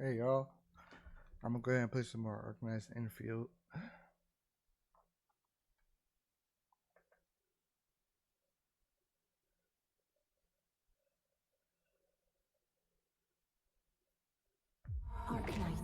Hey y'all, I'm gonna go ahead and play some more Arknights Endfield. Arknights.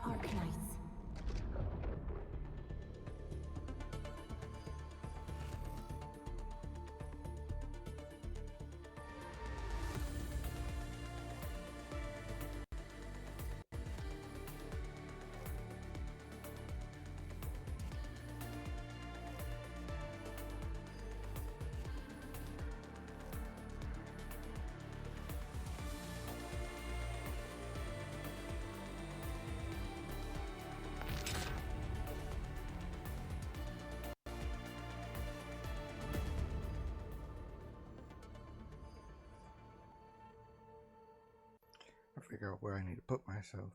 Arknights. I figure out where I need to put myself.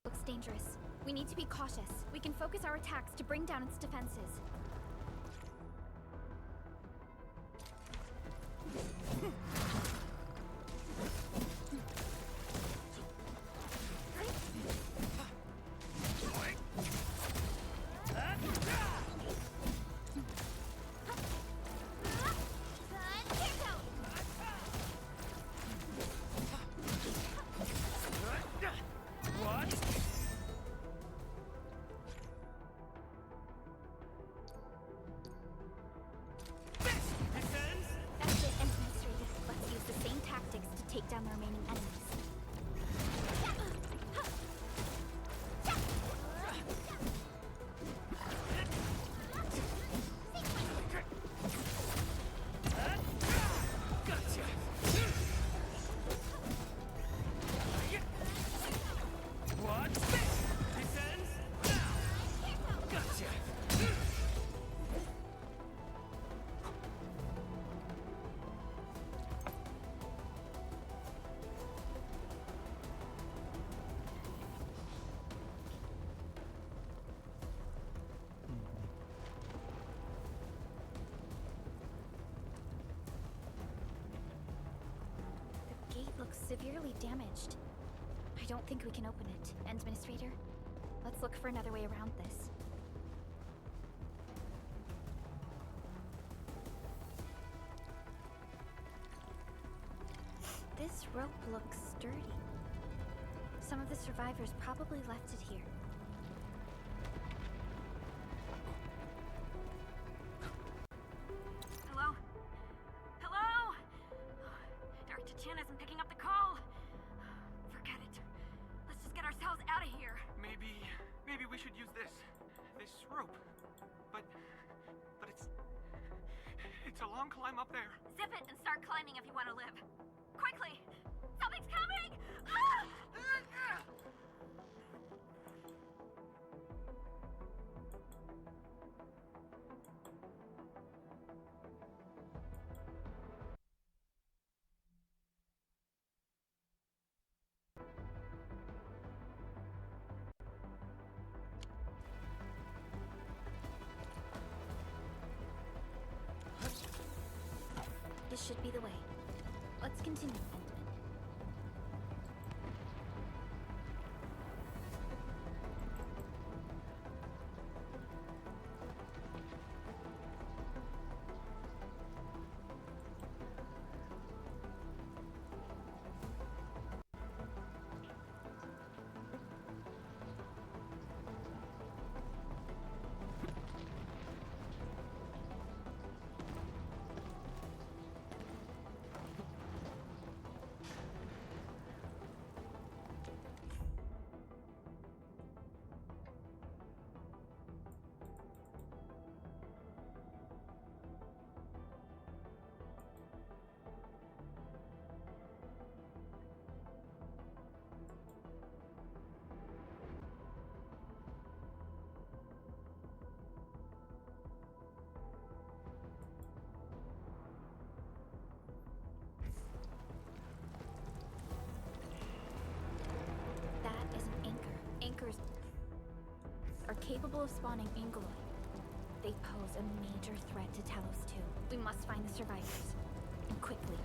Looks dangerous. We need to be cautious. We can focus our attacks to bring down its defenses. severely damaged. I don't think we can open it. Administrator, let's look for another way around this. This rope looks sturdy. Some of the survivors probably left it here. Hello? Hello? Dr. Chan isn't picking up the call. Forget it. Let's just get ourselves out of here. Maybe we should use this rope. But it's a long climb up there. Zip it and start climbing if you want to live. Quickly! Something's coming! Ah! This should be the way. Let's continue, Endman. That is an anchor. Anchors are capable of spawning Angeloid. They pose a major threat to Talos too. We must find the survivors. And quickly.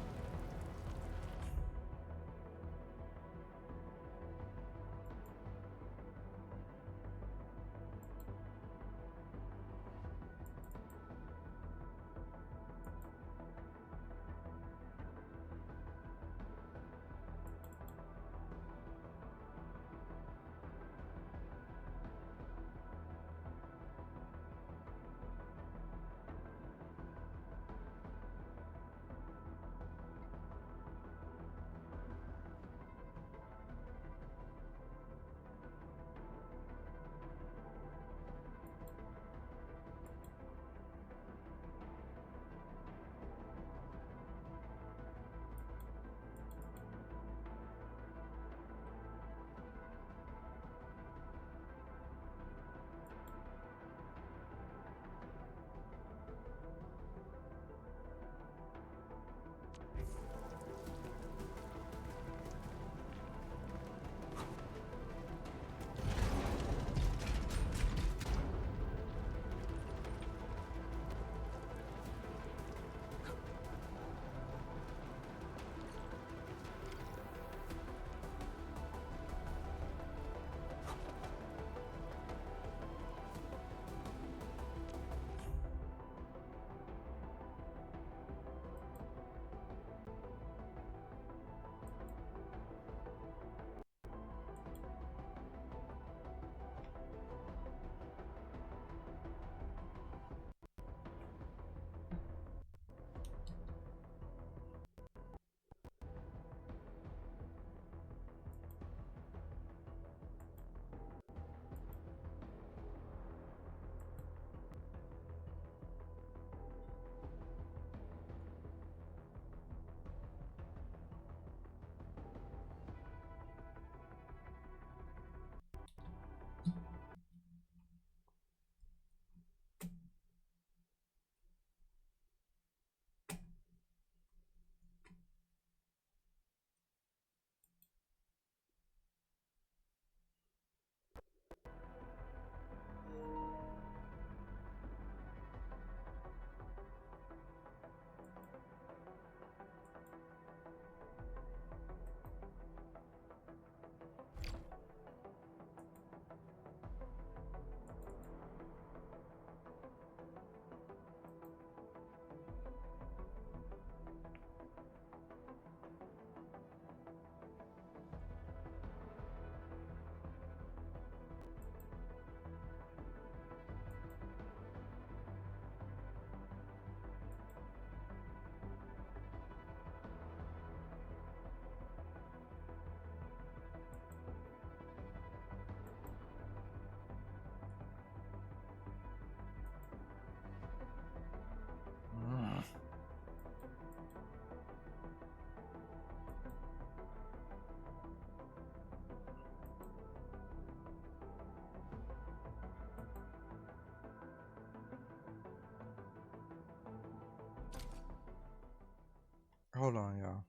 Hold on, y'all.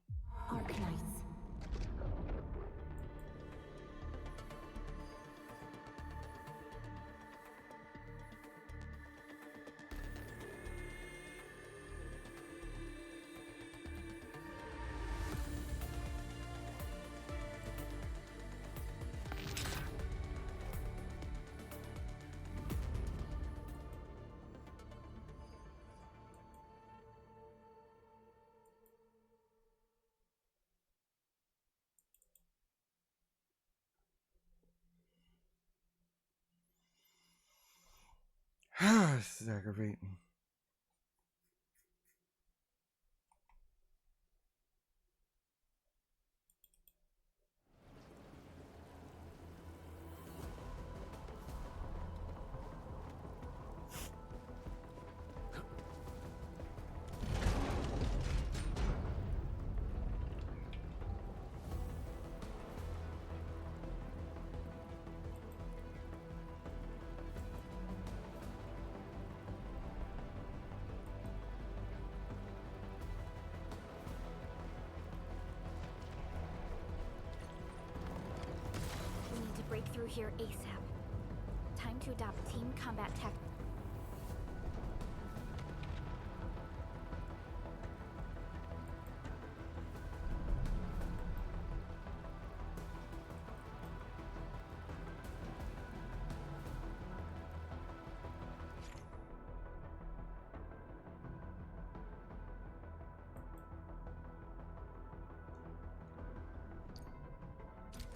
Arknights. This is aggravating. We need to break through here ASAP. Time to adopt team combat tech.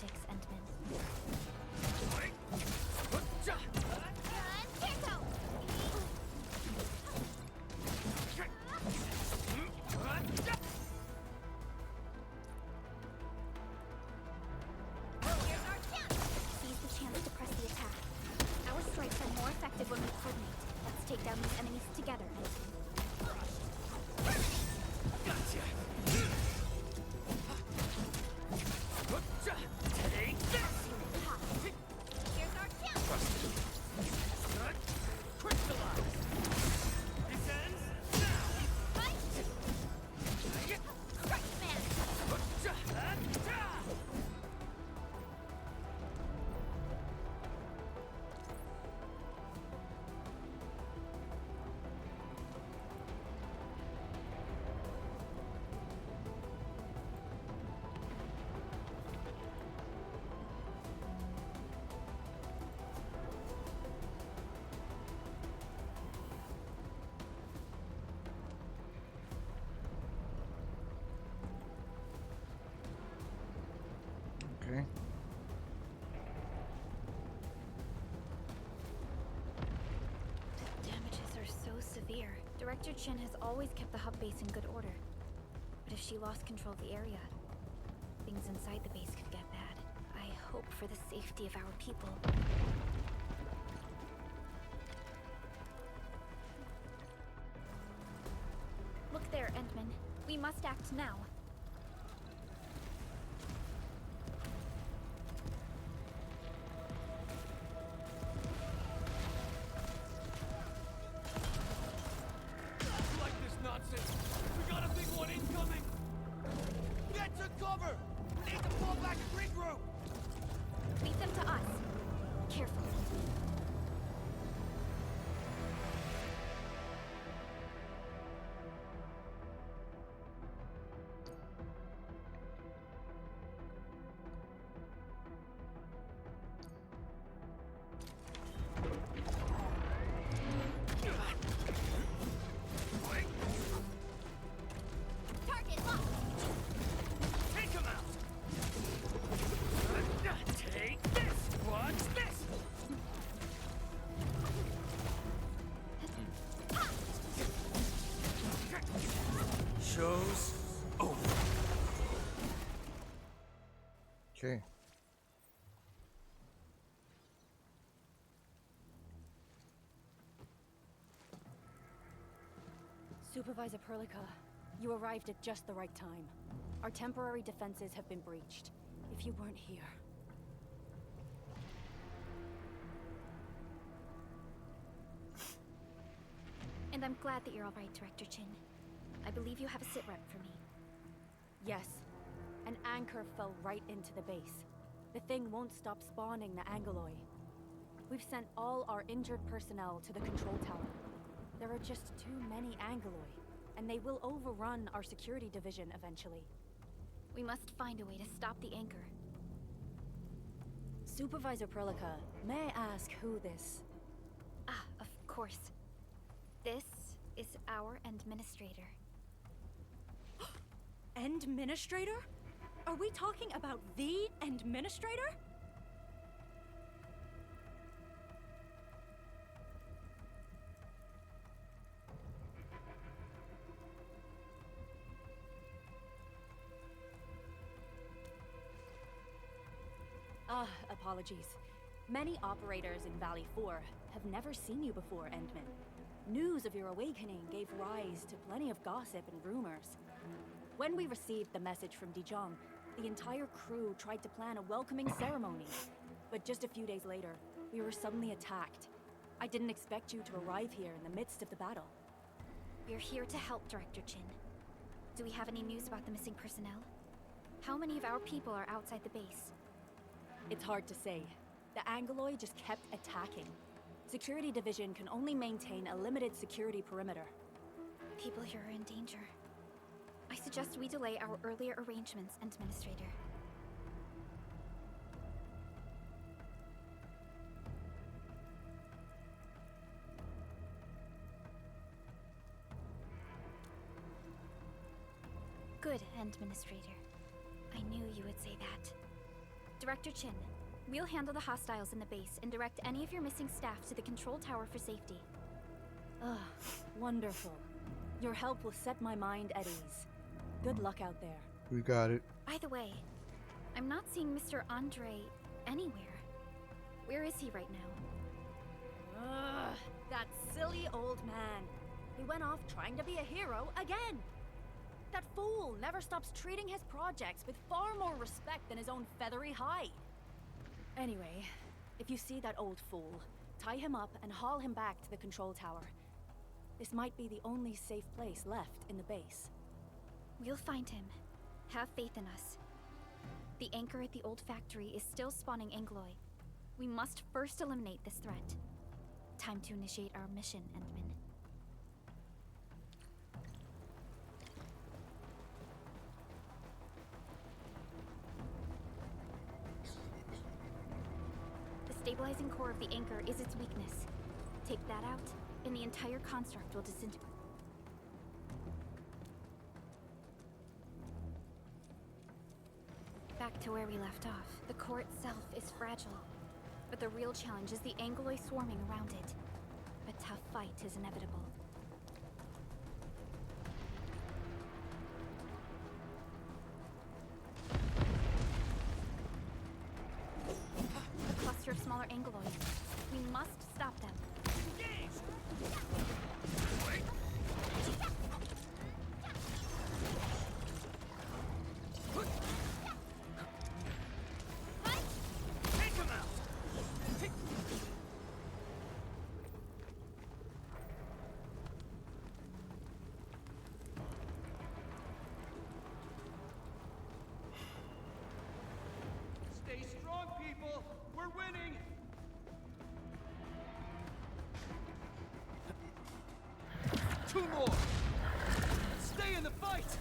Tactics, Endman. Seize the chance to press the attack. Our strikes are more effective when we coordinate. Let's take down these enemies together. Take this! Here's our chance! Crystallize! This ends now! Right? Strike, man! Okay. The damages are so severe. Director Chin has always kept the hub base in good order. But if she lost control of the area, things inside the base could get bad. I hope for the safety of our people. Look there, Endman. We must act now. Like this nonsense! We got a big one incoming! Get to cover! We need to fall back and regroup! Leave them to us. Careful. Target locked. Take him out! Take this! Watch this! Show's over. Okay. Supervisor Perlica, you arrived at just the right time. Our temporary defenses have been breached. If you weren't here... And I'm glad that you're all right, Director Chin. I believe you have a sit rep for me. Yes. An anchor fell right into the base. The thing won't stop spawning the Angoloi. We've sent all our injured personnel to the control tower. There are just too many Angoloi, and they will overrun our security division eventually. We must find a way to stop the anchor. Supervisor Perlica, may I ask who this... Ah, of course. This is our administrator. Administrator? Are we talking about the Administrator? Apologies. Many operators in Valley 4 have never seen you before, Endman. News of your awakening gave rise to plenty of gossip and rumors. When we received the message from Dijon, the entire crew tried to plan a welcoming ceremony. But just a few days later, we were suddenly attacked. I didn't expect you to arrive here in the midst of the battle. We're here to help, Director Chin. Do we have any news about the missing personnel? How many of our people are outside the base? It's hard to say. The Angoloi just kept attacking. Security Division can only maintain a limited security perimeter. People here are in danger. I suggest we delay our earlier arrangements, Administrator. Good, Administrator. I knew you would say that. Director Chin, we'll handle the hostiles in the base and direct any of your missing staff to the control tower for safety. Ugh, wonderful. Your help will set my mind at ease. Good luck out there. We got it. By the way, I'm not seeing Mr. Andre anywhere. Where is he right now? Ugh, that silly old man. He went off trying to be a hero again. That fool never stops treating his projects with far more respect than his own feathery hide. Anyway, if you see that old fool, tie him up and haul him back to the control tower. This might be the only safe place left in the base. We'll find him. Have faith in us. The anchor at the old factory is still spawning Angoloi. We must first eliminate this threat. Time to initiate our mission, Endman. The stabilizing core of the anchor is its weakness. Take that out, and the entire construct will disintegrate. Back to where we left off. The core itself is fragile, but the real challenge is the Angoloi swarming around it. A tough fight is inevitable. A cluster of smaller Angoloi. We must stop them. Stay strong, people! We're winning! Two more! Stay in the fight!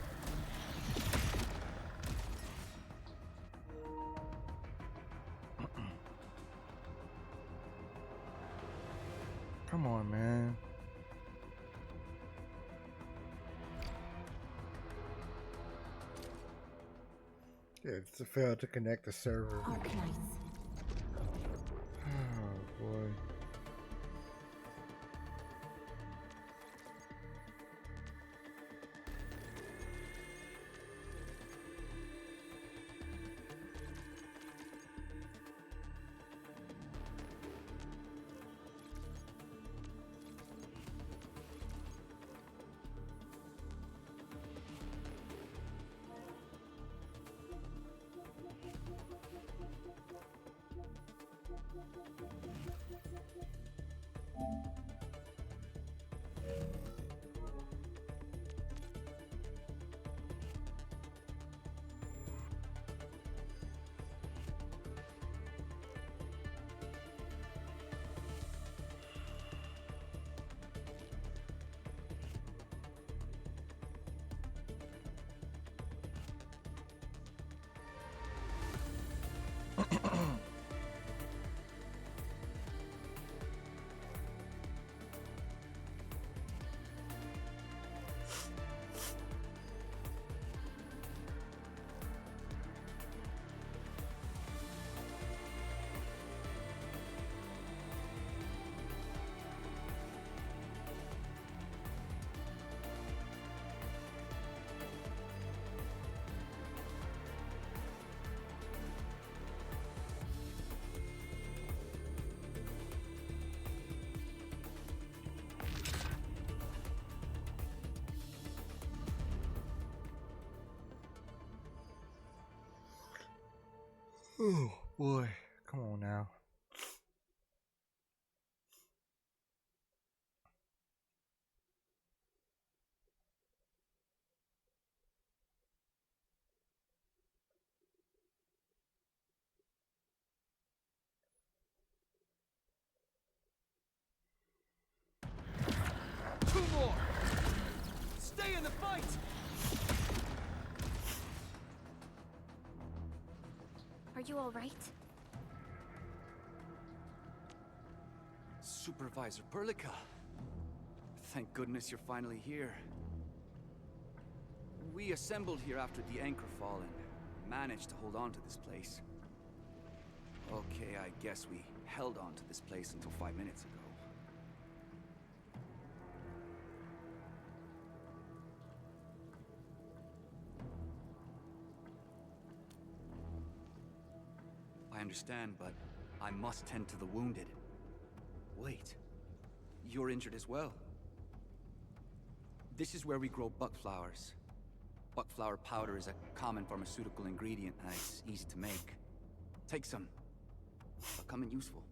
Come on, man. Yeah, it's a fail to connect the server. Arknights. Oh boy. Oh boy, come on now. Two more! Stay in the fight! Are you all right? Supervisor Perlica. Thank goodness you're finally here. We assembled here after the anchor fall and managed to hold on to this place. Okay, I guess we held on to this place until 5 minutes ago. I understand, but I must tend to the wounded. Wait, you're injured as well. This is where we grow buckflowers. Buckflower powder is a common pharmaceutical ingredient and it's easy to make. Take some. They'll come in useful.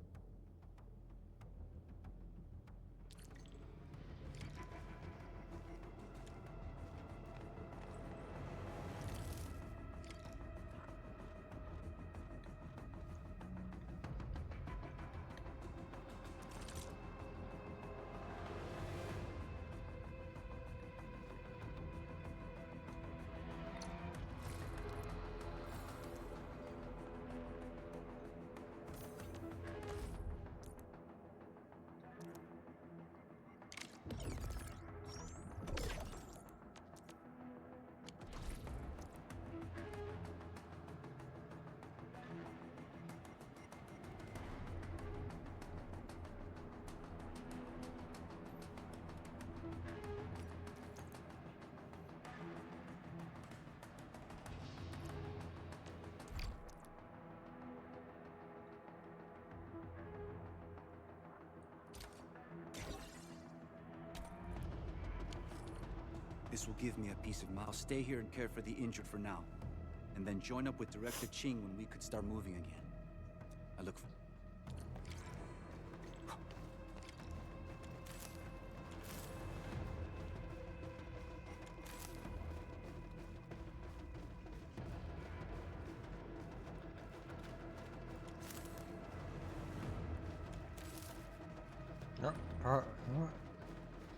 This will give me a peace of mind. I'll stay here and care for the injured for now, and then join up with Director Ching when we could start moving again. I look for... Yep, you know what?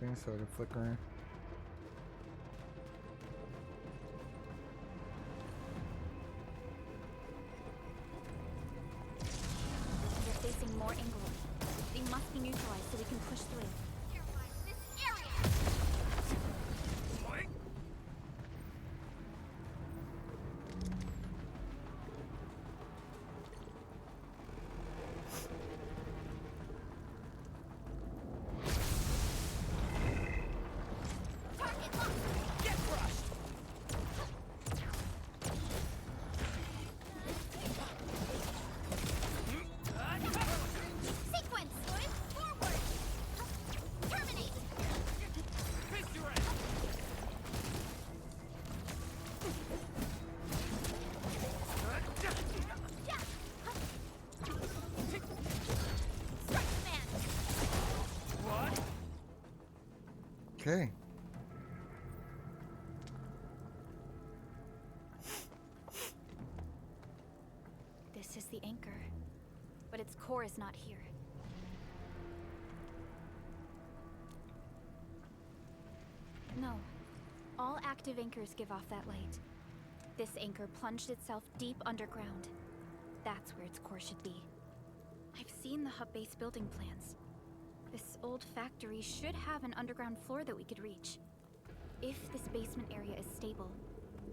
Things started flickering. They're facing more Inglory. They must be neutralized so we can push through. Okay. This is the anchor, but its core is not here. No. All active anchors give off that light. This anchor plunged itself deep underground. That's where its core should be. I've seen the hub base building plans. This old factory should have an underground floor that we could reach. If this basement area is stable,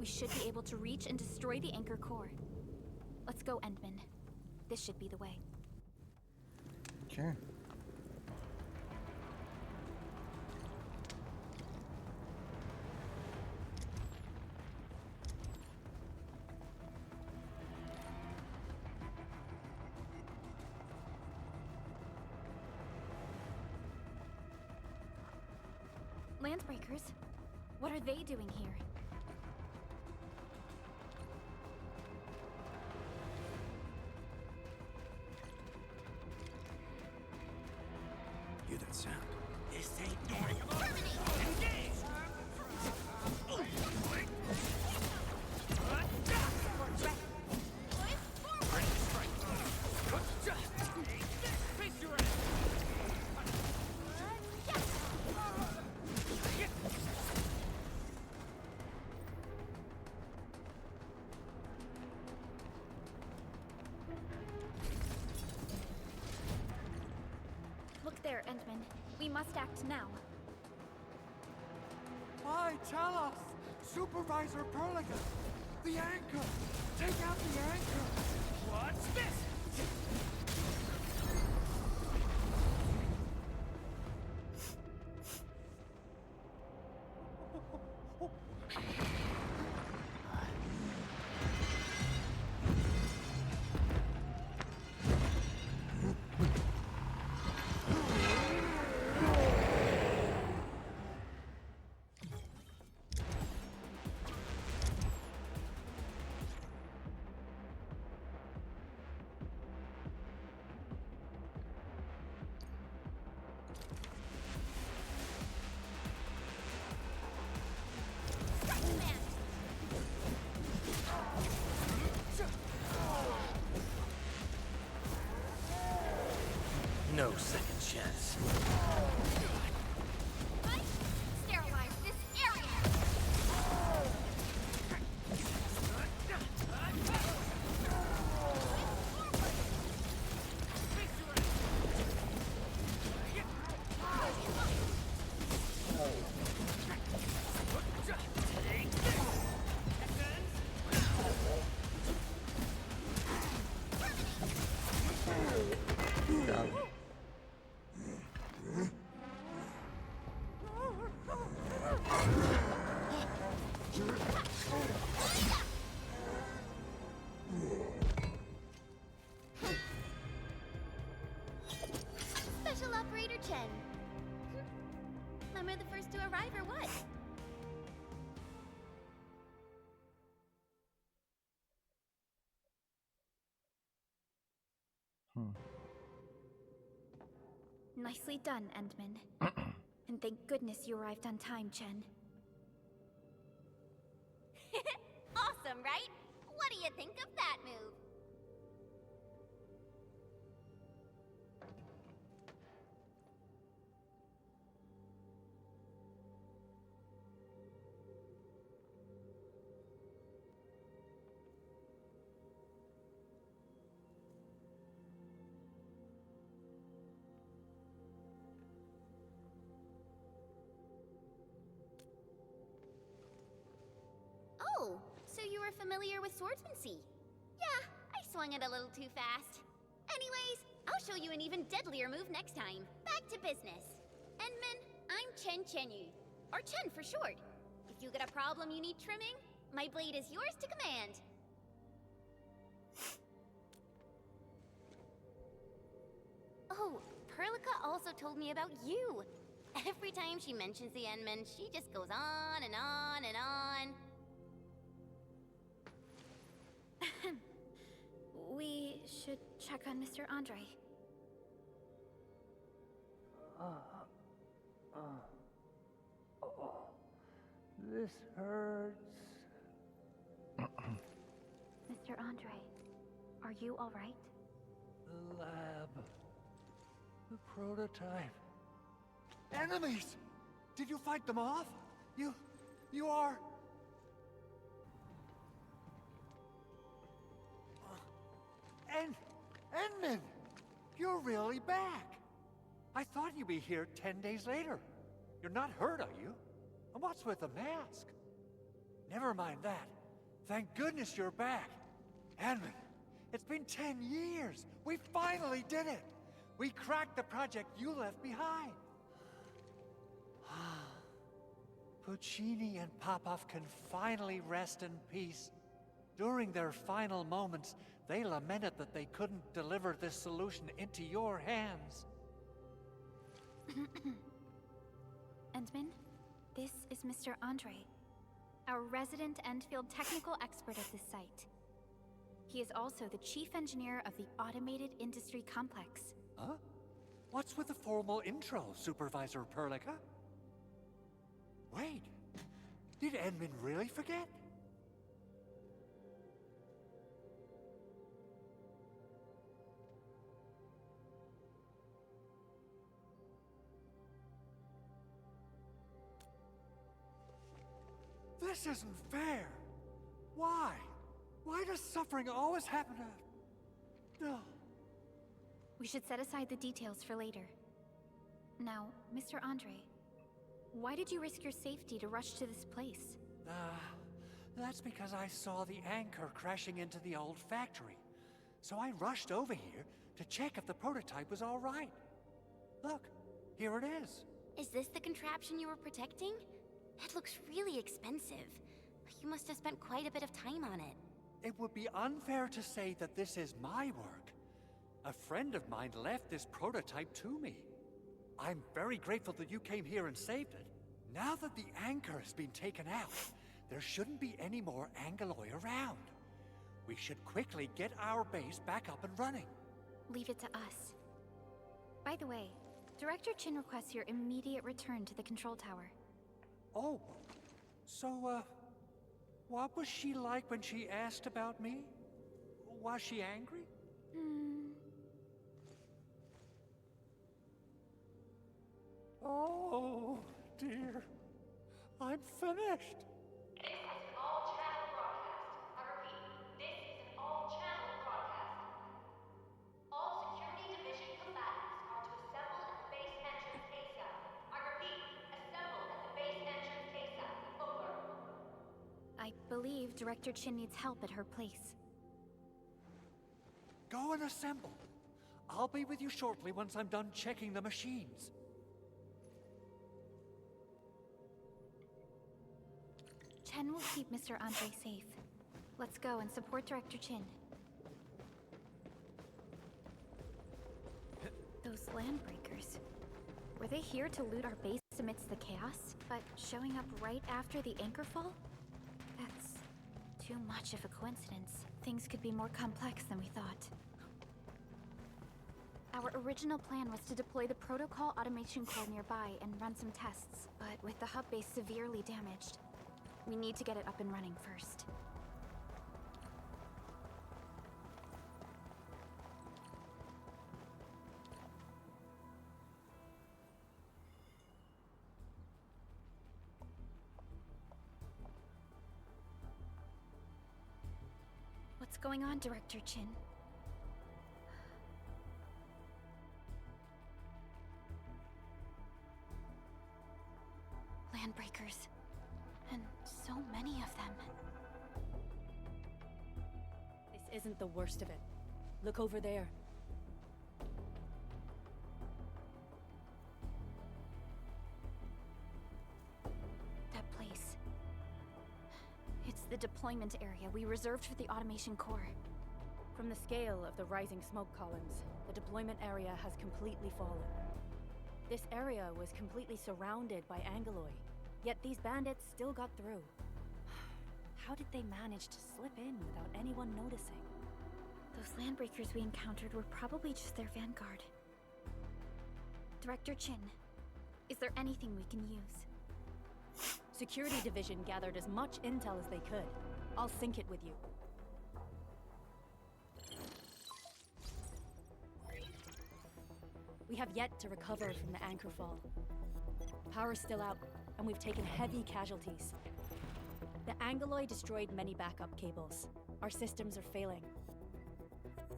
we should be able to reach and destroy the anchor core. Let's go, Endman. This should be the way. Okay. Landbreakers? What are they doing here? We must act now. Why, tell us! Supervisor Perlica! The anchor! Take out the anchor! What's this? No second chance. Sterilize this area! Got it. Special Operator Chen. Am I the first to arrive or what? Nicely done, Endman. And thank goodness you arrived on time, Chen. Awesome, right? What do you think of that move? Oh, so you were familiar with swordsmancy? Yeah, I swung it a little too fast. Anyways, I'll show you an even deadlier move next time. Back to business. Endman, I'm Chen Chenyu, or Chen for short. If you got a problem you need trimming, my blade is yours to command. Oh, Perlica also told me about you. Every time she mentions the Endman, she just goes on and on and on. We should check on Mr. Andre. This hurts. Mr. Andre, are you all right? The lab. The prototype. Enemies! Did you fight them off? You are... Endman! You're really back! I thought you'd be here 10 days later. You're not hurt, are you? And what's with the mask? Never mind that. Thank goodness you're back. Endman, it's been 10 years. We finally did it. We cracked the project you left behind. Puccini and Popov can finally rest in peace. During their final moments, they lamented that they couldn't deliver this solution into your hands. Endman, this is Mr. Andre, our resident Endfield technical expert at this site. He is also the chief engineer of the Automated Industry Complex. Huh? What's with the formal intro, Supervisor Perlica? Wait, did Endman really forget? This isn't fair. Why? Why does suffering always happen to... No. We should set aside the details for later. Now, Mr. Andre, why did you risk your safety to rush to this place? That's because I saw the anchor crashing into the old factory. So I rushed over here to check if the prototype was all right. Look, here it is. Is this the contraption you were protecting? It looks really expensive. You must have spent quite a bit of time on it. It would be unfair to say that this is my work. A friend of mine left this prototype to me. I'm very grateful that you came here and saved it. Now that the anchor has been taken out, there shouldn't be any more Angeloi around. We should quickly get our base back up and running. Leave it to us. By the way, Director Chin requests your immediate return to the control tower. Oh, so, what was she like when she asked about me? Was she angry? Oh, dear. I'm finished. This is an all-channel broadcast. I repeat, this is an all-channel broadcast. All security division combatants are to assemble at the base entrance ASAP. I repeat, assemble at the base entrance ASAP. Over. I believe Director Chin needs help at her place. Go and assemble. I'll be with you shortly once I'm done checking the machines. Chen will keep Mr. Andre safe. Let's go and support Director Chin. Those landbreakers. Were they here to loot our base amidst the chaos? But showing up right after the anchor fall? That's too much of a coincidence. Things could be more complex than we thought. Our original plan was to deploy the protocol automation core nearby and run some tests, but with the hub base severely damaged, we need to get it up and running first. What's going on, Director Chin? Landbreakers. And so many of them. This isn't the worst of it. Look over there. That place. It's the deployment area we reserved for the automation core. From the scale of the rising smoke columns, the deployment area has completely fallen. This area was completely surrounded by Angeloi, yet these bandits still got through. How did they manage to slip in without anyone noticing? Those landbreakers we encountered were probably just their vanguard. Director Chin, is there anything we can use? Security Division gathered as much intel as they could. I'll sync it with you. We have yet to recover from the anchor fall. Power's still out, and we've taken heavy casualties. The Angeloi destroyed many backup cables. Our systems are failing.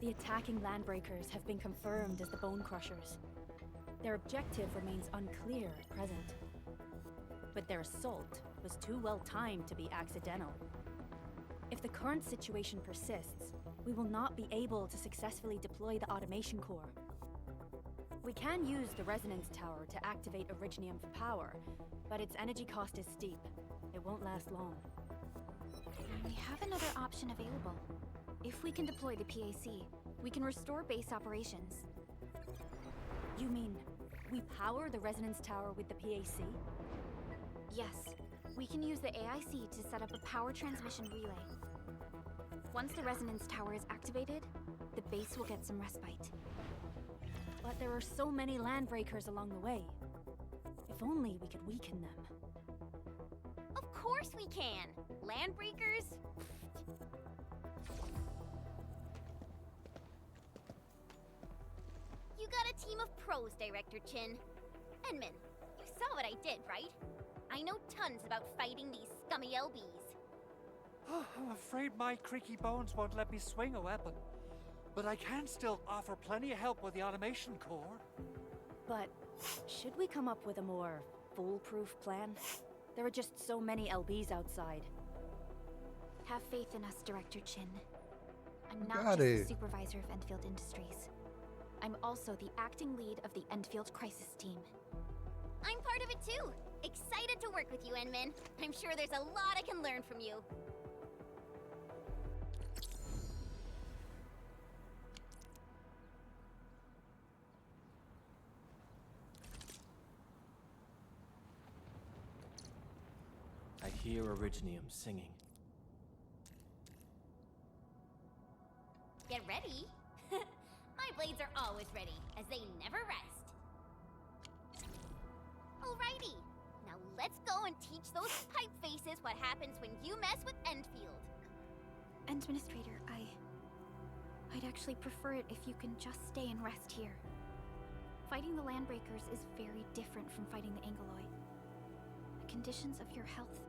The attacking landbreakers have been confirmed as the Bone Crushers. Their objective remains unclear at present. But their assault was too well timed to be accidental. If the current situation persists, we will not be able to successfully deploy the automation core. We can use the resonance tower to activate Originium for power, but its energy cost is steep. It won't last long. We have another option available. If we can deploy the PAC, we can restore base operations. You mean, we power the resonance tower with the PAC? Yes, we can use the AIC to set up a power transmission relay. Once the resonance tower is activated, the base will get some respite. But there are so many landbreakers along the way. If only we could weaken them. Of course we can! Landbreakers? You got a team of pros, Director Chin. Enman, you saw what I did, right? I know tons about fighting these scummy LBs. I'm afraid my creaky bones won't let me swing a weapon. But I can still offer plenty of help with the automation core. But Should we come up with a more foolproof plan? There are just so many LBs outside. Have faith in us, Director Chin. I'm You not got just the it. supervisor of Endfield Industries. I'm also the acting lead of the Endfield Crisis Team. I'm part of it too. Excited to work with you, Enmin. I'm sure there's a lot I can learn from you. I hear Originium singing. Get ready. My blades are always ready, as they never rest. Alrighty. Now let's go and teach those pipe faces what happens when you mess with Endfield. Administrator, I'd actually prefer it if you can just stay and rest here. Fighting the Landbreakers is very different from fighting the Angoloi. The conditions of your health.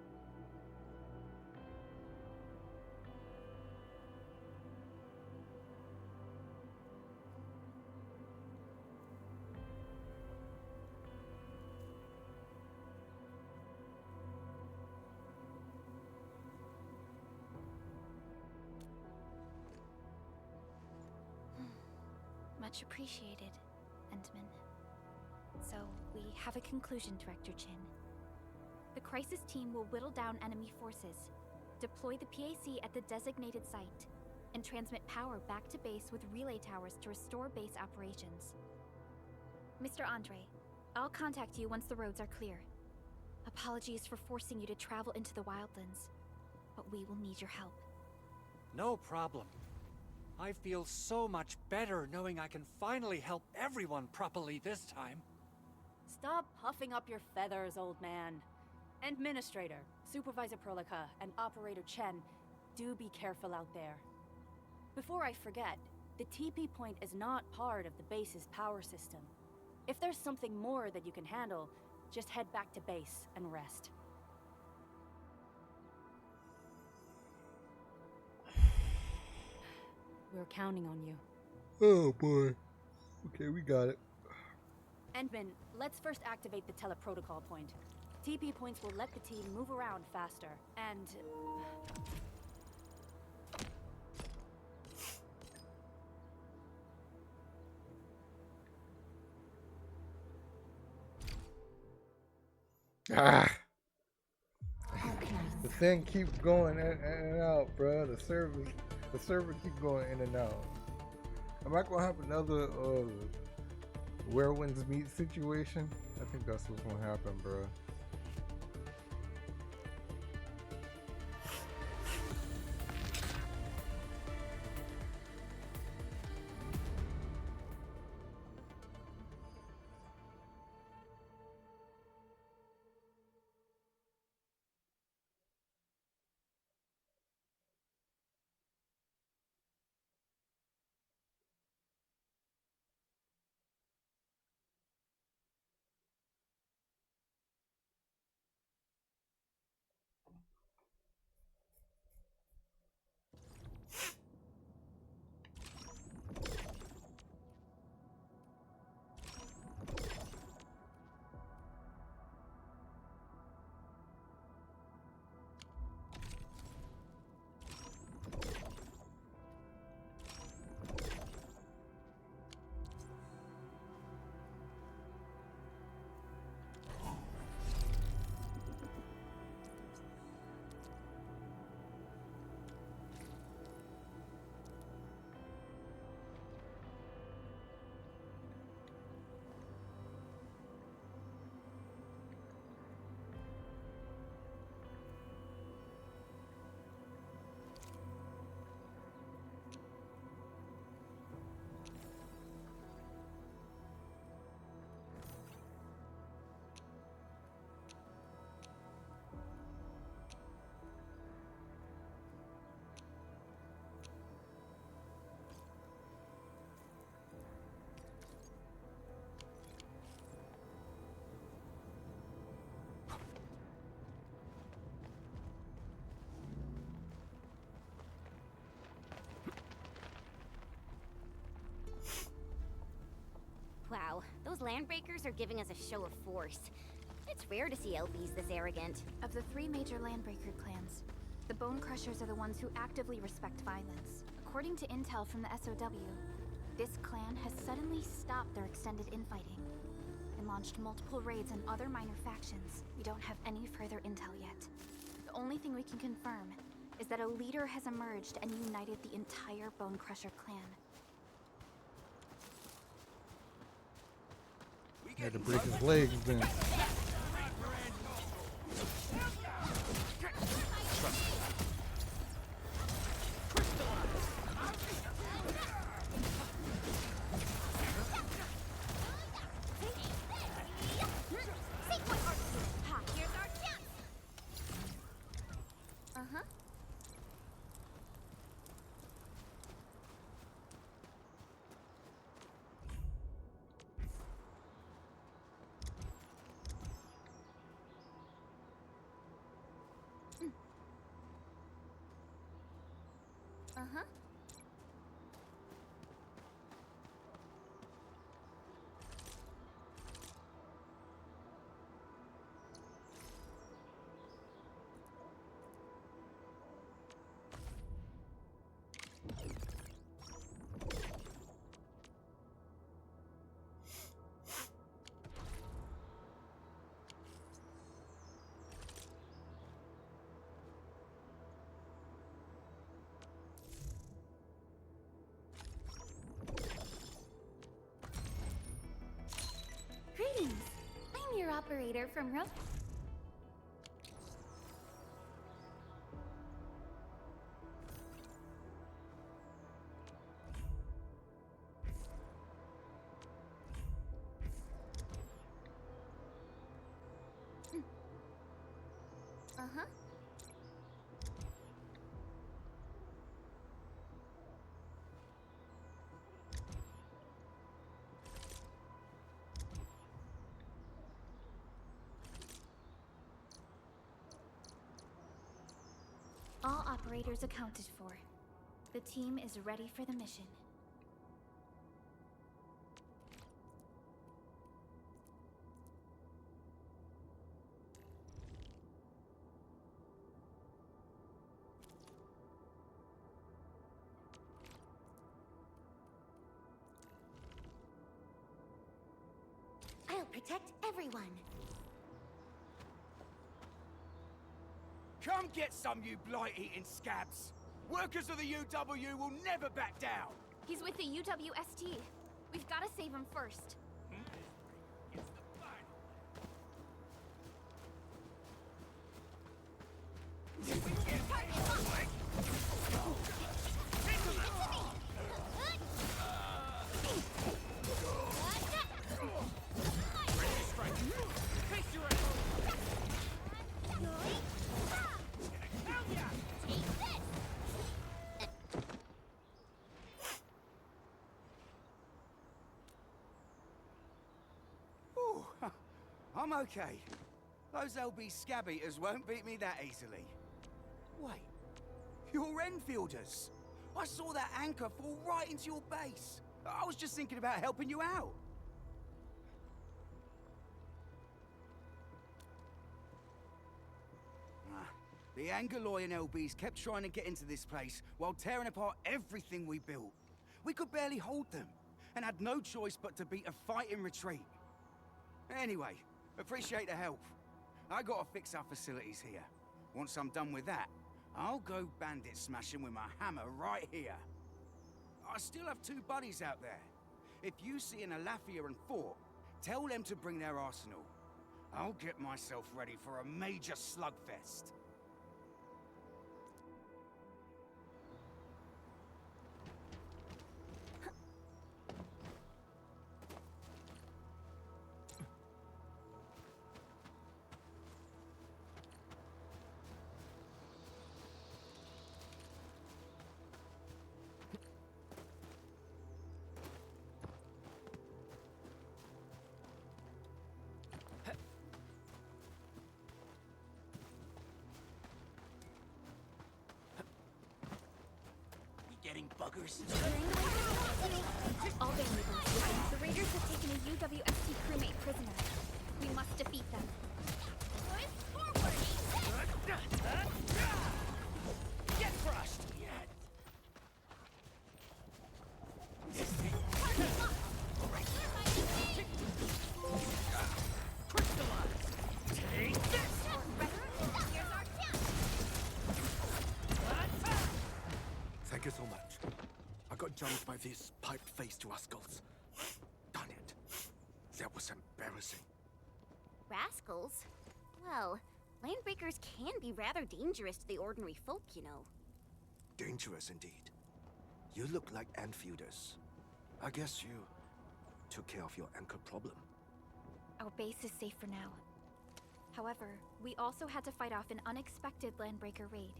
Much appreciated, Endman. So, we have a conclusion, Director Chin. The crisis team will whittle down enemy forces, deploy the PAC at the designated site, and transmit power back to base with relay towers to restore base operations. Mr. Andre, I'll contact you once the roads are clear. Apologies for forcing you to travel into the wildlands, but we will need your help. No problem. I feel so much better knowing I can finally help everyone properly this time. Stop puffing up your feathers, old man. Administrator, Supervisor Perlica, and Operator Chen, do be careful out there. Before I forget, the TP point is not part of the base's power system. If there's something more that you can handle, just head back to base and rest. We're counting on you. Oh boy. Okay, we got it. Endman, let's first activate the teleprotocol point. TP points will let the team move around faster, and... Ah. The thing keeps going in and out, bro. The server keep going in and out. Am I gonna have another where winds meet situation? I think that's what's gonna happen, bro. Landbreakers are giving us a show of force. It's rare to see LBs this arrogant. Of the 3 major Landbreaker clans, the Bone Crushers are the ones who actively respect violence. According to intel from the SOW, this clan has suddenly stopped their extended infighting and launched multiple raids on other minor factions. We don't have any further intel yet. The only thing we can confirm is that a leader has emerged and united the entire Bone Crusher clan. Had to break his legs then. Uh-huh. Greetings. I'm your operator from Ro... Uh-huh. All operators accounted for. The team is ready for the mission. I'll protect everyone. Come get some, you blight-eating scabs! Workers of the UW will never back down! He's with the UWST. We've got to save him first. I'm okay. Those LB scab eaters won't beat me that easily. Wait, you're Enfielders. I saw that anchor fall right into your base. I was just thinking about helping you out. The Angoloyan LBs kept trying to get into this place while tearing apart everything we built. We could barely hold them, and had no choice but to beat a fighting retreat. Anyway, appreciate the help. I gotta fix our facilities here. Once I'm done with that, I'll go bandit smashing with my hammer right here. I still have 2 buddies out there. If you see an Alafia and Fort, tell them to bring their arsenal. I'll get myself ready for a major slugfest. forgetting buggers. All bandits. The raiders have taken a UWST crewmate prisoner. We must defeat them. Get crushed! Thank you so much. I got jumped by these pipe-faced rascals. Darn it. That was embarrassing. Rascals? Well, landbreakers can be rather dangerous to the ordinary folk, you know. Dangerous indeed. You look like Enfielders. I guess you took care of your anchor problem. Our base is safe for now. However, we also had to fight off an unexpected landbreaker raid.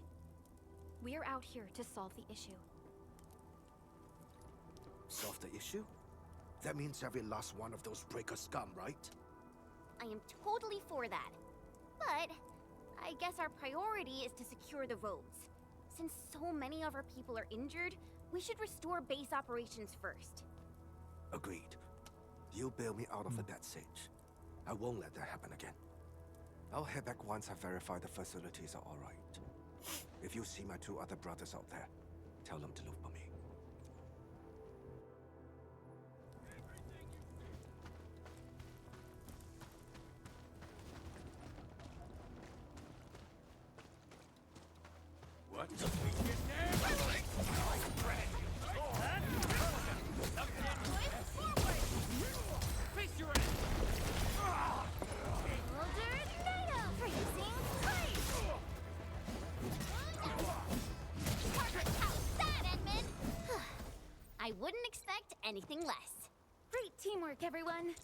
We're out here to solve the issue. Solve the issue? That means every last one of those breaker scum, right? I am totally for that. But I guess our priority is to secure the roads. Since so many of our people are injured, we should restore base operations first. Agreed. You bail me out of a bad sitch. I won't let that happen again. I'll head back once I verify the facilities are all right. If you see my 2 other brothers out there, tell them to look for me. What? I wouldn't expect anything less. Great teamwork, everyone!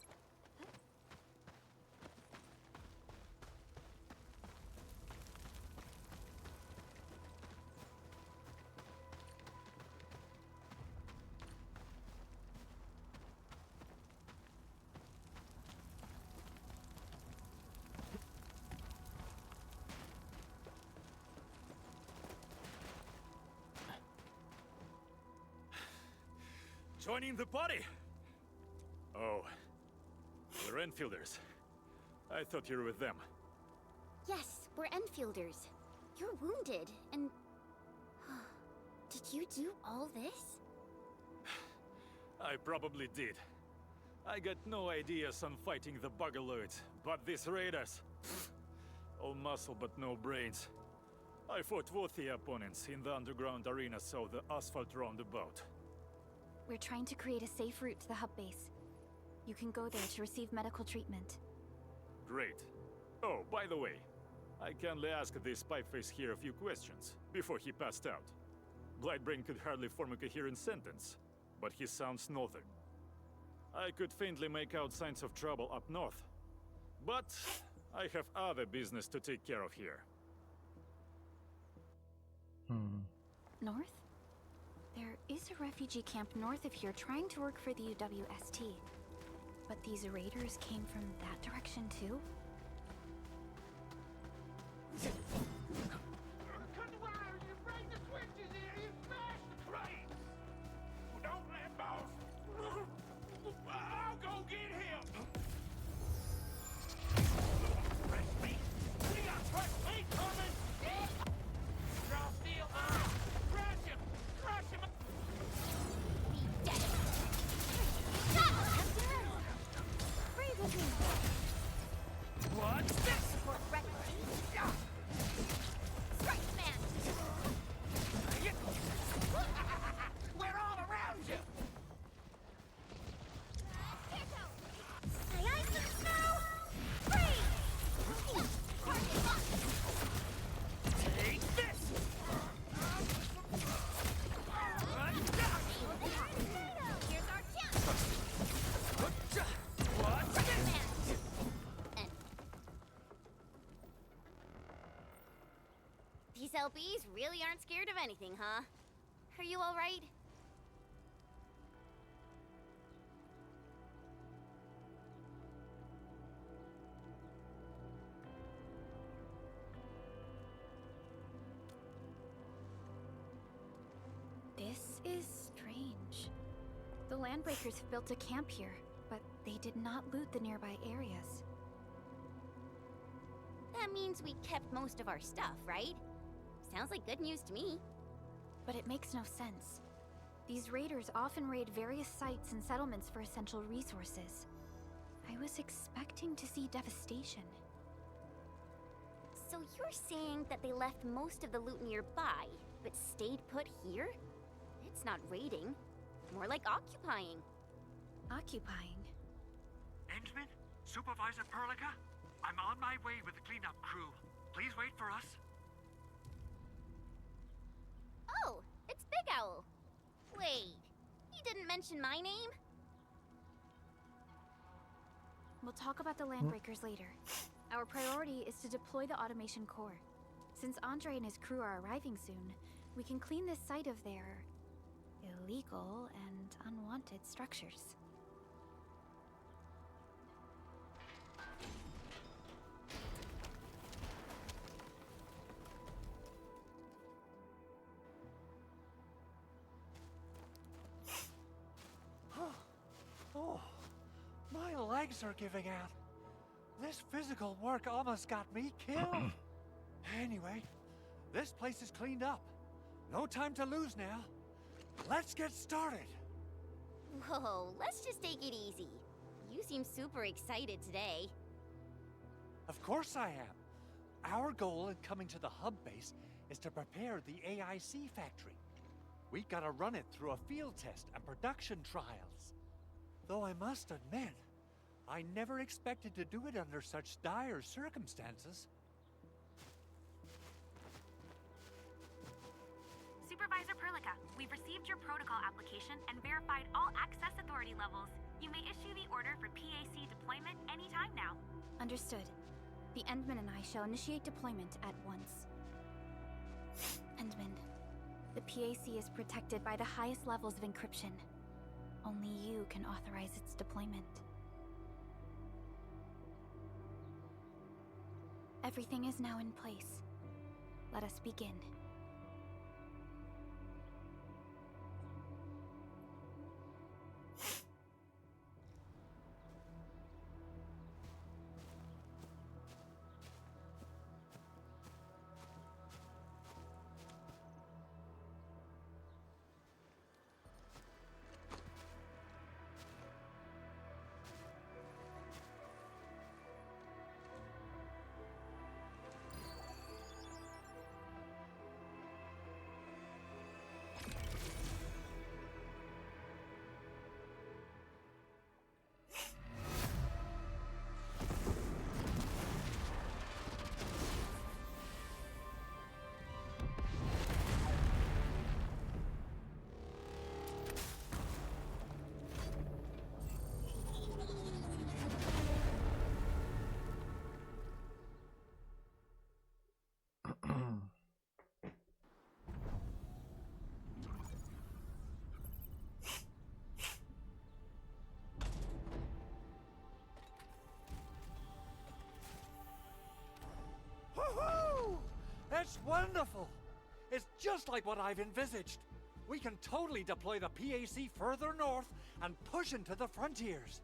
Joining the party? Oh, we're Enfielders. I thought you were with them. Yes, we're Enfielders. You're wounded, and... Did you do all this? I probably did. I got no ideas on fighting the buggerloids, but these raiders... all muscle but no brains. I fought worthy opponents in the underground arena, so the asphalt roundabout. We're trying to create a safe route to the hub base. You can go there to receive medical treatment. Great. Oh, by the way, I kindly asked this pipeface here a few questions before he passed out. Blightbrain could hardly form a coherent sentence, but he sounds northern. I could faintly make out signs of trouble up north, but I have other business to take care of here. North? There is a refugee camp north of here trying to work for the UWST. But these raiders came from that direction too? Cut the wire! You break the switches here! You smash the crates! Don't let boss! I'll go get him! Fresh meat! We got fresh meat coming! Draw steel arm! Crush him! Crush him! Be dead! Breathe with me! What? Support refugees! Strike man! We're all around you! Aye aye, for the snow! Freeze! Take this! Here's our chance! What's this? Man! And... These LBs really aren't scared of anything, huh? Are you alright? This is strange. The Landbreakers have built a camp here, but they did not loot the nearby areas. That means we kept most of our stuff, right? Sounds like good news to me. But it makes no sense. These raiders often raid various sites and settlements for essential resources. I was expecting to see devastation. So you're saying that they left most of the loot nearby, but stayed put here? It's not raiding. More like occupying. Occupying? Endman? Supervisor Perlica? I'm on my way with the cleanup crew. Please wait for us. Oh, it's Big Owl. Wait, he didn't mention my name? We'll talk about the Landbreakers later. Our priority is to deploy the automation core. Since Andre and his crew are arriving soon, we can clean this site of their illegal and unwanted structures. Oh, my legs are giving out. This physical work almost got me killed. Anyway, this place is cleaned up. No time to lose now. Let's get started. Whoa, let's just take it easy. You seem super excited today. Of course I am. Our goal in coming to the hub base is to prepare the AIC factory. We gotta run it through a field test and production trials. Though I must admit, I never expected to do it under such dire circumstances. Supervisor Perlica, we've received your protocol application and verified all access authority levels. You may issue the order for PAC deployment anytime now. Understood. The Endman and I shall initiate deployment at once. Endman, the PAC is protected by the highest levels of encryption. Only you can authorize its deployment. Everything is now in place. Let us begin. Woohoo! That's wonderful! It's just like what I've envisaged. We can totally deploy the PAC further north and push into the frontiers.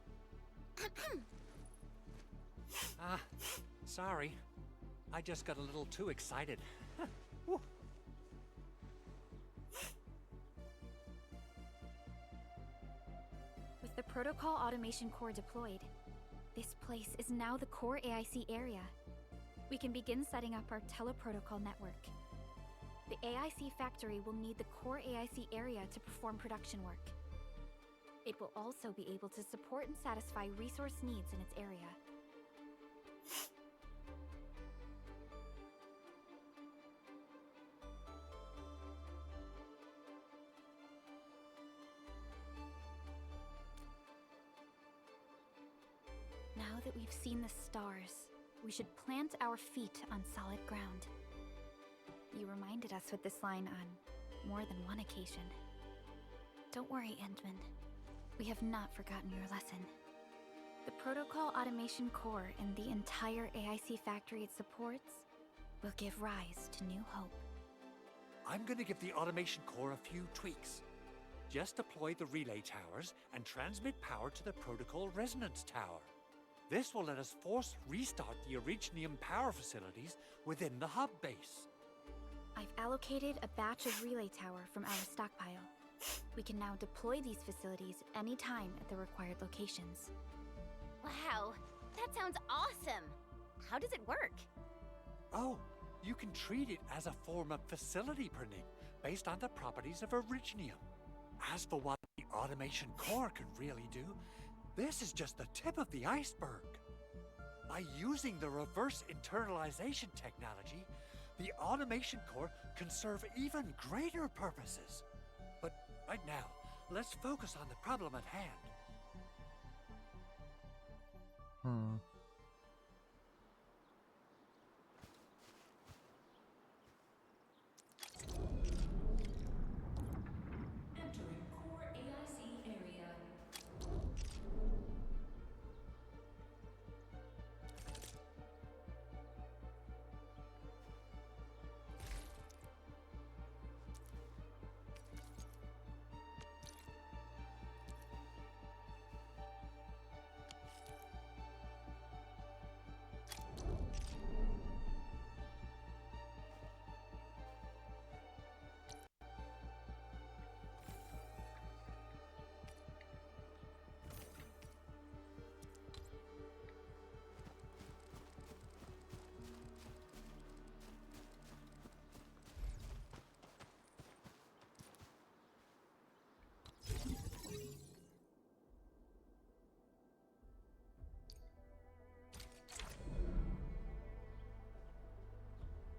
Sorry. I just got a little too excited. Whew. With the protocol automation core deployed, this place is now the core AIC area. We can begin setting up our teleprotocol network. The AIC factory will need the core AIC area to perform production work. It will also be able to support and satisfy resource needs in its area. Now that we've seen the stars, we should plant our feet on solid ground. You reminded us with this line on more than one occasion. Don't worry, Endman. We have not forgotten your lesson. The protocol automation core and the entire AIC factory it supports will give rise to new hope. I'm gonna give the automation core a few tweaks. Just deploy the relay towers and transmit power to the protocol resonance tower. This will let us force restart the Originium power facilities within the hub base. I've allocated a batch of relay tower from our stockpile. We can now deploy these facilities anytime at the required locations. Wow, that sounds awesome! How does it work? Oh, you can treat it as a form of facility printing based on the properties of Originium. As for what the automation core can really do, this is just the tip of the iceberg. By using the reverse internalization technology, the automation core can serve even greater purposes. But right now, let's focus on the problem at hand. Entering core AIC area.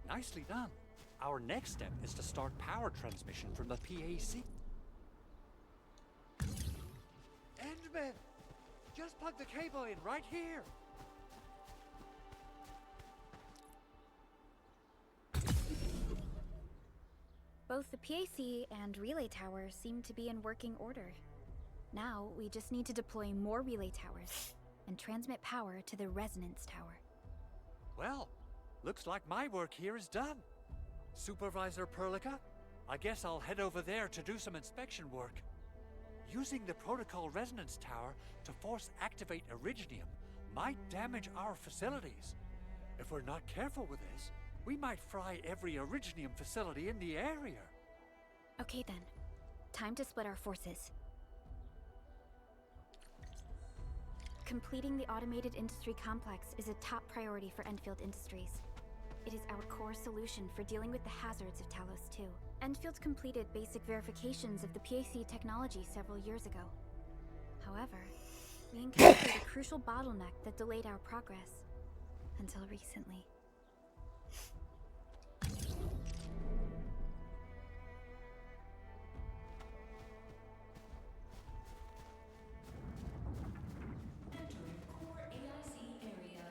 Nicely done. Our next step is to start power transmission from the PAC. Endman! Just plug the cable in right here! Both the PAC and relay towers seem to be in working order. Now, we just need to deploy more relay towers and transmit power to the resonance tower. Well, looks like my work here is done. Supervisor Perlica, I guess I'll head over there to do some inspection work. Using the protocol resonance tower to force activate Originium might damage our facilities. If we're not careful with this, we might fry every Originium facility in the area. Okay then. Time to split our forces. Completing the automated industry complex is a top priority for Endfield Industries. It is our core solution for dealing with the hazards of Talos 2. Endfield completed basic verifications of the PAC technology several years ago. However, we encountered a crucial bottleneck that delayed our progress. Until recently. Entering core AIC area.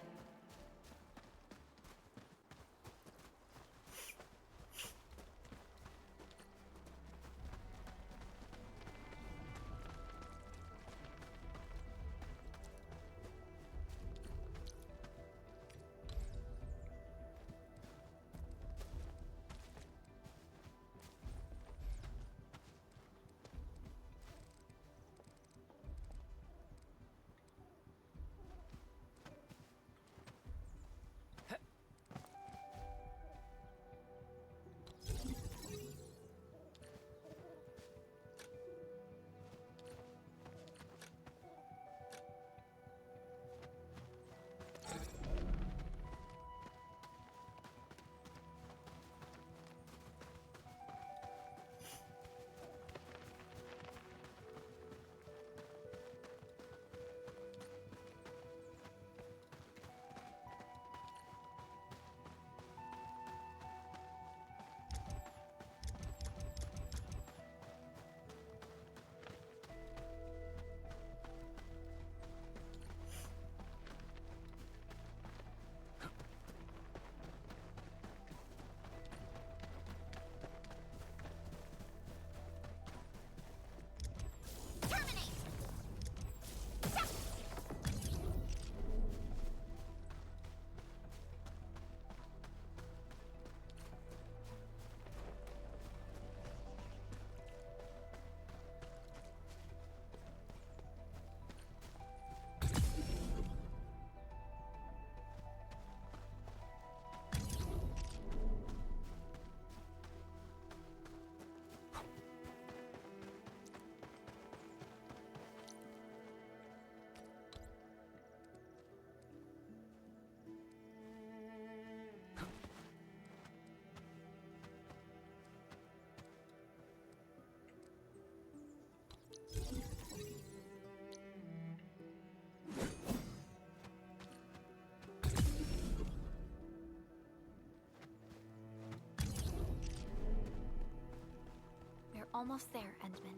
Almost there, Endman.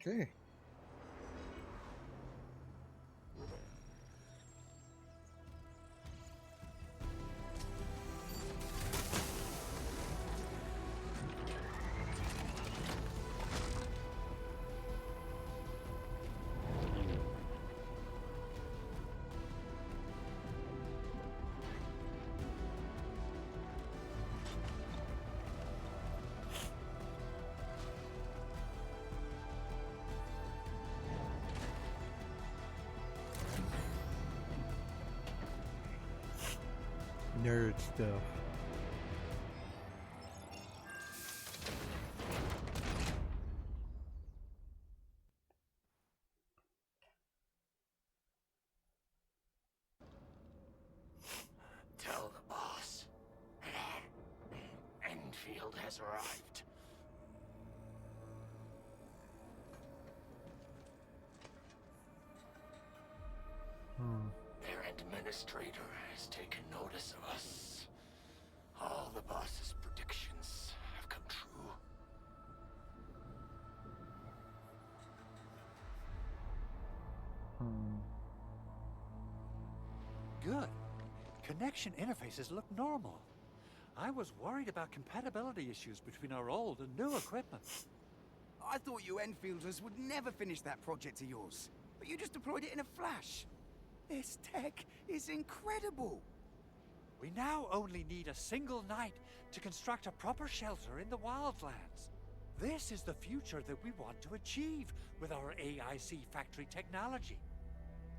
Okay. Nerd stuff. Tell the boss. Endfield has arrived. Their administrator has taken notice of us. All the boss's predictions have come true. Good. Connection interfaces look normal. I was worried about compatibility issues between our old and new equipment. I thought you Enfielders would never finish that project of yours, but you just deployed it in a flash. This tech is incredible. We now only need a single night to construct a proper shelter in the wildlands. This is the future that we want to achieve with our AIC factory technology.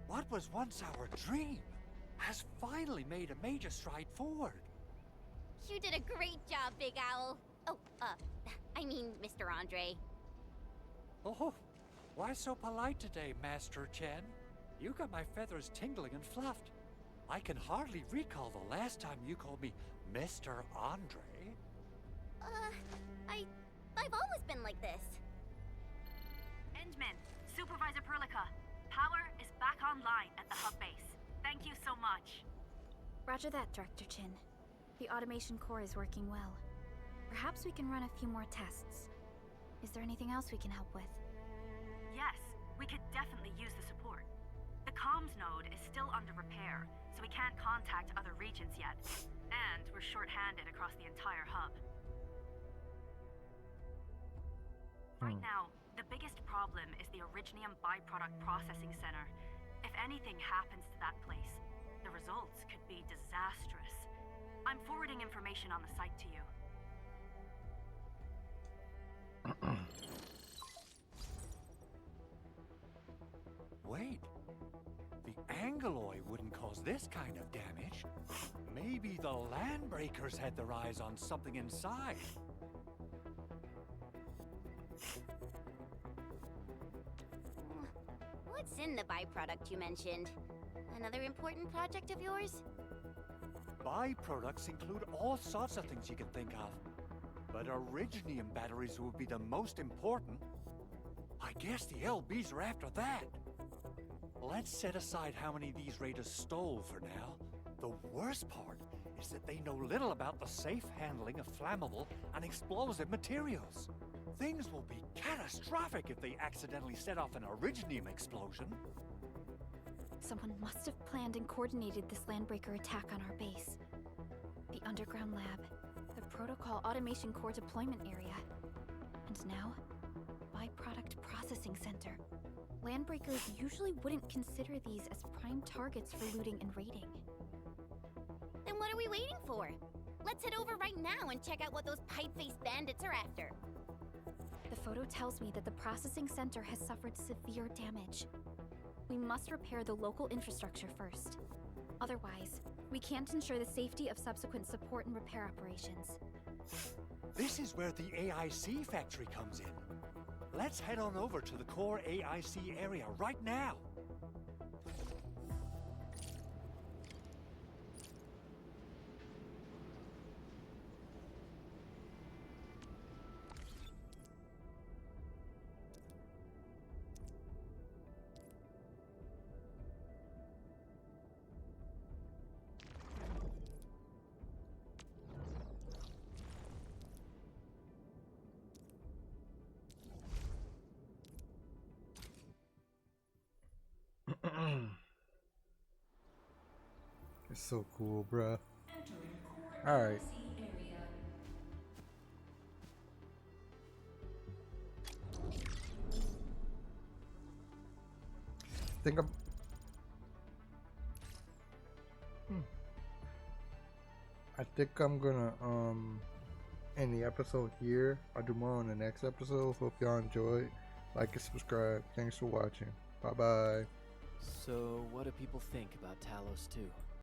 What was once our dream has finally made a major stride forward. You did a great job, Big Owl. Oh, I mean, Mr. Andre. Oh, why so polite today, Master Chen? You got my feathers tingling and fluffed. I can hardly recall the last time you called me Mr. Andre. I've always been like this. Endman, Supervisor Perlica, power is back online at the hub base. Thank you so much. Roger that, Director Chin. The automation core is working well. Perhaps we can run a few more tests. Is there anything else we can help with? Yes, we could definitely use the support. The comms node is still under repair, so we can't contact other regions yet. And we're short-handed across the entire hub. Right now, the biggest problem is the Originium byproduct processing center. If anything happens to that place, the results could be disastrous. I'm forwarding information on the site to you. Wait, the Angeloy wouldn't cause this kind of damage. Maybe the Landbreakers had their eyes on something inside. What's in the byproduct you mentioned? Another important project of yours? Byproducts include all sorts of things you can think of. But Originium batteries would be the most important. I guess the LBs are after that. Let's set aside how many these raiders stole for now. The worst part is that they know little about the safe handling of flammable and explosive materials. Things will be catastrophic if they accidentally set off an Originium explosion. Someone must have planned and coordinated this Landbreaker attack on our base. The underground lab, the protocol automation core deployment area, and now, byproduct processing center. Landbreakers usually wouldn't consider these as prime targets for looting and raiding. Then what are we waiting for? Let's head over right now and check out what those pipe-faced bandits are after. The photo tells me that the processing center has suffered severe damage. We must repair the local infrastructure first. Otherwise, we can't ensure the safety of subsequent support and repair operations. This is where the AIC factory comes in. Let's head on over to the core AIC area right now. It's so cool, bruh. Entering core All right. AIC area. Think I'm. I think I'm gonna end the episode here. I'll do more on the next episode. Hope y'all enjoyed. Like and subscribe. Thanks for watching. Bye bye. So, what do people think about Talos 2?